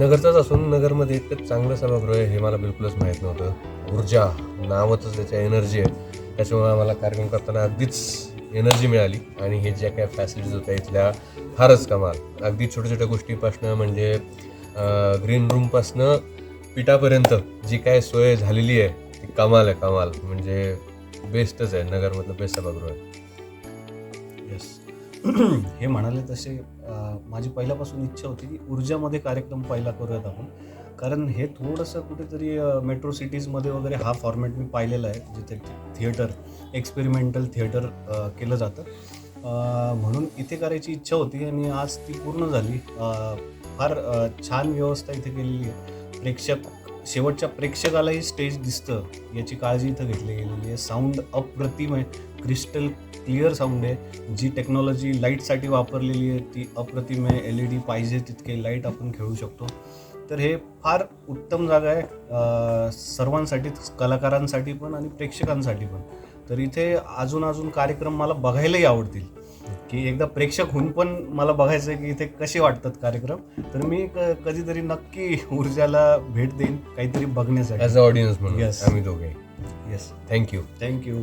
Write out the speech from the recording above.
नगरचाच असून नगरमध्ये इतकं चांगलं सभागृह आहे हे मला बिलकुलच माहीत नव्हतं. ऊर्जा नावातच त्याच्या एनर्जी आहे, त्याच्यामुळे आम्हाला कार्यक्रम करताना अगदीच एनर्जी मिळाली. आणि हे ज्या काय फॅसिलिटीज होत्या इथल्या फारच कमाल. अगदी छोट्या छोट्या गोष्टीपासनं म्हणजे ग्रीन रूमपासनं पिठापर्यंत जी काय सोय झालेली आहे ती कमाल आहे, कमाल. म्हणजे बेस्टच आहे, नगरमधलं बेस्ट सभागृह आहे. येस. हे म्हणाले तसे माझी पहिल्यापासून इच्छा होती की ऊर्जामध्ये कार्यक्रम पहिला करूयात आपण, कारण हे थोडंसं कुठेतरी मेट्रो सिटीजमध्ये वगैरे हा फॉर्मॅट मी पाहिलेला आहे, जिथे थिएटर, एक्सपेरिमेंटल थिएटर केलं जातं. म्हणून इथे करायची इच्छा होती आणि आज ती पूर्ण झाली. फार छान व्यवस्था इथे केलेली आहे. शेवटच्या प्रेक्षकालाही स्टेज दिसतं याची काळजी इथं घेतली गेलेली आहे. साऊंड अप्रतिम आहे, क्रिस्टल क्लिअर साऊंड आहे. जी टेक्नॉलॉजी लाईटसाठी वापरलेली आहे ती अप्रतिम आहे. LED पाहिजे तितके लाईट आपण खेळू शकतो. तर हे फार उत्तम जागा आहे सर्वांसाठीच, कलाकारांसाठी पण आणि प्रेक्षकांसाठी पण. तर इथे अजून कार्यक्रम मला बघायलाही आवडतील, की एकदा प्रेक्षक होऊन पण मला बघायचं आहे की इथे कसे वाटतात कार्यक्रम. तर मी कधीतरी नक्की ऊर्जाला भेट देईन काहीतरी बघण्यासाठी ॲज अ ऑडियन्स म्हणून. Yes. आम्ही दोघे. येस. थँक्यू. थँक्यू.